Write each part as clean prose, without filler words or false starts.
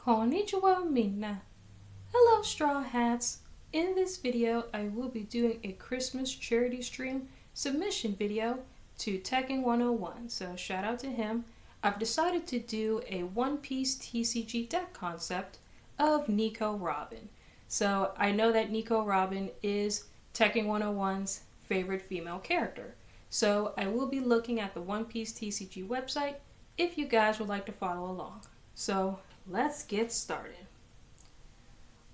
Konnichiwa minna. Hello Straw Hats. In this video, I will be doing a Christmas charity stream submission video to Tekking101. So shout out to him. I've decided to do a One Piece TCG deck concept of Nico Robin. So I know that Nico Robin is Tekking101's favorite female character. So I will be looking at the One Piece TCG website if you guys would like to follow along. So let's get started.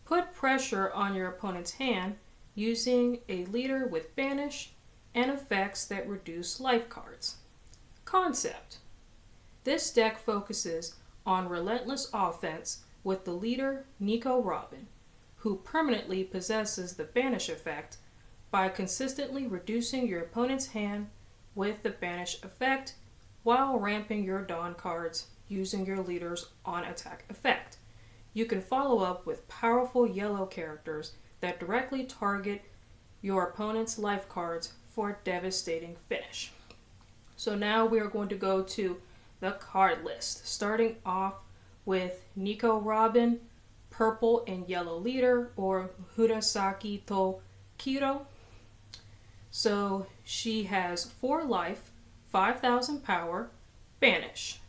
Put pressure on your opponent's hand using a leader with banish and effects that reduce life cards. Concept. This deck focuses on relentless offense with the leader Nico Robin, who permanently possesses the banish effect by consistently reducing your opponent's hand with the banish effect while ramping your Dawn cards using your leader's on-attack effect. You can follow up with powerful yellow characters that directly target your opponent's life cards for a devastating finish. So now we are going to go to the card list, starting off with Nico Robin, purple and yellow leader, or Murasaki to Kiro. So she has 4 life, 5,000 power, banish.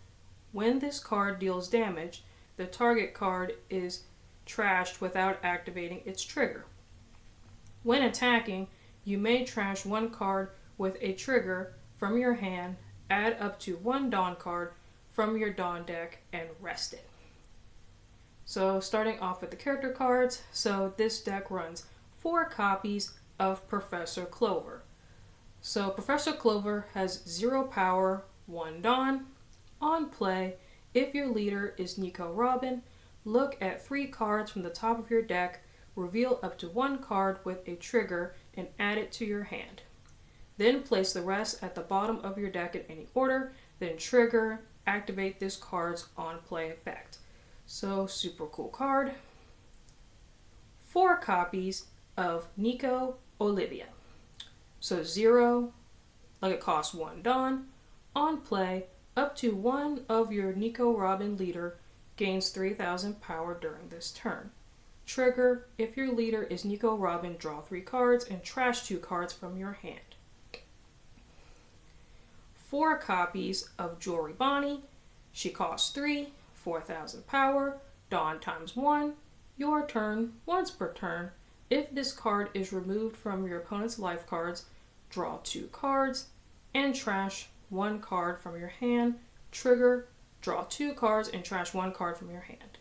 When this card deals damage, the target card is trashed without activating its trigger. When attacking, you may trash 1 card with a trigger from your hand, add up to 1 Dawn card from your Dawn deck, and rest it. So starting off with the character cards, so this deck runs 4 copies of Professor Clover. So Professor Clover has 0 power, 1 Dawn. On play, if your leader is Nico Robin, look at 3 cards from the top of your deck, reveal up to 1 card with a trigger, and add it to your hand. Then place the rest at the bottom of your deck in any order, then trigger, activate this card's on play effect. So super cool card. 4 copies of Nico Olivia. So 0, like it costs 1 Dawn. On play, up to 1 of your Nico Robin leader gains 3,000 power during this turn. Trigger, if your leader is Nico Robin, draw 3 cards and trash 2 cards from your hand. 4 copies of Jewelry Bonnie. She costs 3, 4,000 power, Dawn times 1, your turn, once per turn. If this card is removed from your opponent's life cards, draw 2 cards and trash 1 card from your hand. Trigger, draw 2 cards and trash 1 card from your hand.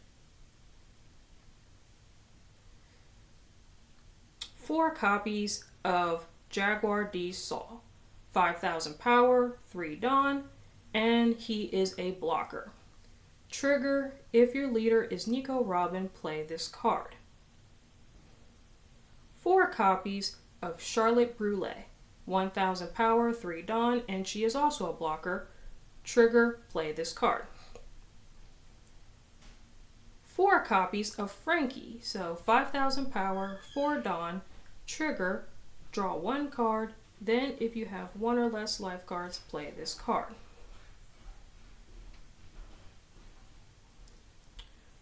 4 copies of Jaguar D Saul. 5,000 power, 3 Dawn, and he is a blocker. Trigger, if your leader is Nico Robin, play this card. 4 copies of Charlotte Brûlée. 1,000 power, 3 Dawn, and she is also a blocker. Trigger, play this card. 4 copies of Frankie, so 5,000 power, 4 Dawn. Trigger, draw 1 card, then if you have 1 or less life cards, play this card.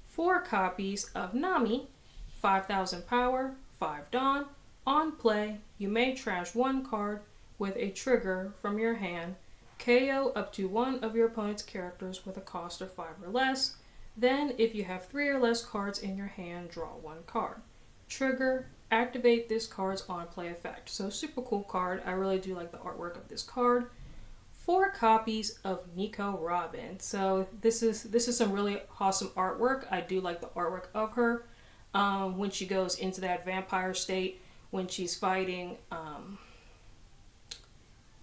4 copies of Nami, 5,000 power, 5 Dawn. On play, you may trash 1 card with a trigger from your hand, KO up to 1 of your opponent's characters with a cost of 5 or less. Then, if you have 3 or less cards in your hand, draw 1 card. Trigger, activate this card's on play effect. So super cool card. I really do like the artwork of this card. 4 copies of Nico Robin. So this is some really awesome artwork. I do like the artwork of her when she goes into that vampire state. When she's fighting,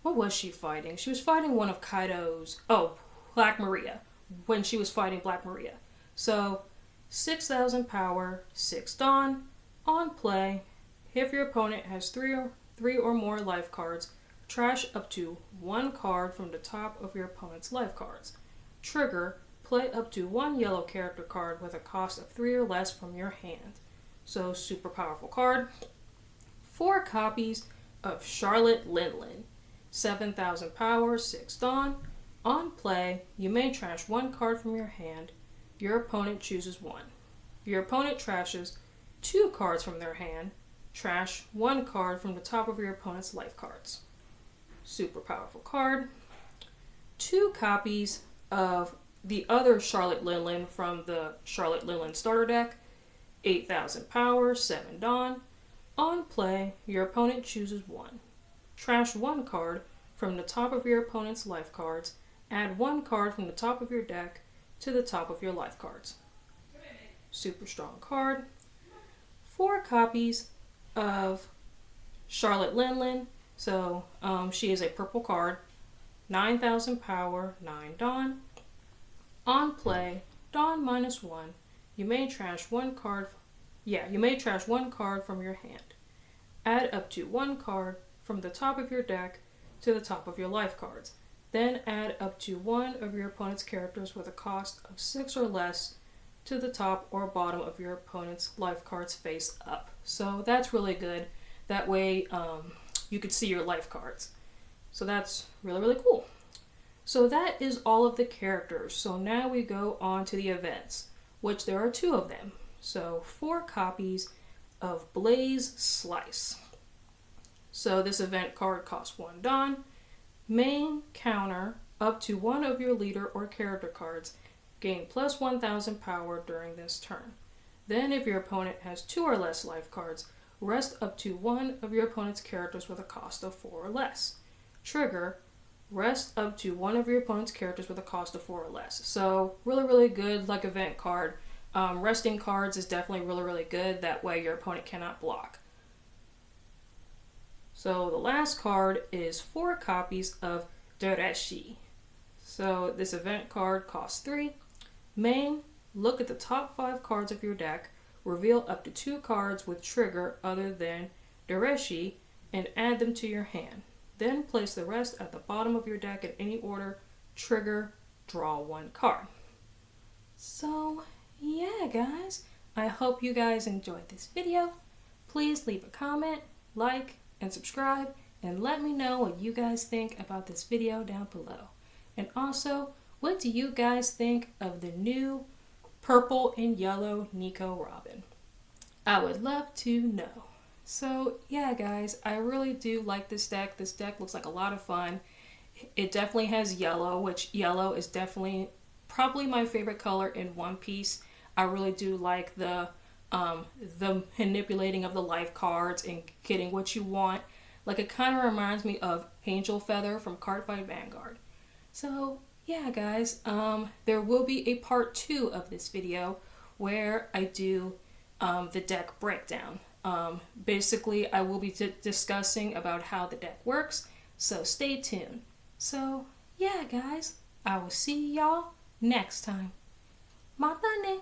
what was she fighting? She was fighting one of Kaido's, Black Maria, when she was fighting Black Maria. So, 6,000 power, 6 Dawn. On play, if your opponent has 3 or more life cards, trash up to 1 card from the top of your opponent's life cards. Trigger, play up to 1 yellow character card with a cost of 3 or less from your hand. So, super powerful card. 4 copies of Charlotte Linlin. 7,000 power, 6 Dawn. On play, you may trash 1 card from your hand. your opponent chooses 1. If your opponent trashes 2 cards from their hand, trash 1 card from the top of your opponent's life cards. Super powerful card. 2 copies of the other Charlotte Linlin from the Charlotte Linlin starter deck. 8,000 power, 7 Dawn. On play, your opponent chooses 1. Trash 1 card from the top of your opponent's life cards. Add 1 card from the top of your deck to the top of your life cards. Super strong card. 4 copies of Charlotte Linlin. So she is a purple card. 9,000 power, 9 Dawn. On play, Dawn -1. You may trash 1 card. You may trash 1 card from your hand. Add up to 1 card from the top of your deck to the top of your life cards. Then add up to 1 of your opponent's characters with a cost of 6 or less to the top or bottom of your opponent's life cards face up. So that's really good. That way you can see your life cards. So that's really, really cool. So that is all of the characters. So now we go on to the events, which there are 2 of them. So 4 copies of Blaze Slice. So this event card costs 1 Dawn. Main counter up to 1 of your leader or character cards. Gain plus 1,000 power during this turn. Then if your opponent has 2 or less life cards, rest up to 1 of your opponent's characters with a cost of 4 or less. Trigger, rest up to 1 of your opponent's characters with a cost of 4 or less. So really, really good like event card. Resting cards is definitely really, really good. That way your opponent cannot block. So the last card is 4 copies of Dereshi. So this event card costs 3. Main, look at the top 5 cards of your deck, reveal up to 2 cards with trigger other than Dereshi, and add them to your hand. Then place the rest at the bottom of your deck in any order. Trigger, draw 1 card. So yeah guys, I hope you guys enjoyed this video. Please leave a comment, like, and subscribe, and let me know what you guys think about this video down below. And also, what do you guys think of the new purple and yellow Nico Robin? I would love to know. So yeah guys, I really do like this deck. This deck looks like a lot of fun. It definitely has yellow, which yellow is definitely probably my favorite color in One Piece. I really do like the manipulating of the life cards and getting what you want. Like it kind of reminds me of Angel Feather from Cardfight Vanguard. So yeah guys, there will be a part 2 of this video where I do the deck breakdown. Basically I will be discussing about how the deck works, so stay tuned. So yeah guys, I will see y'all next time. Matane!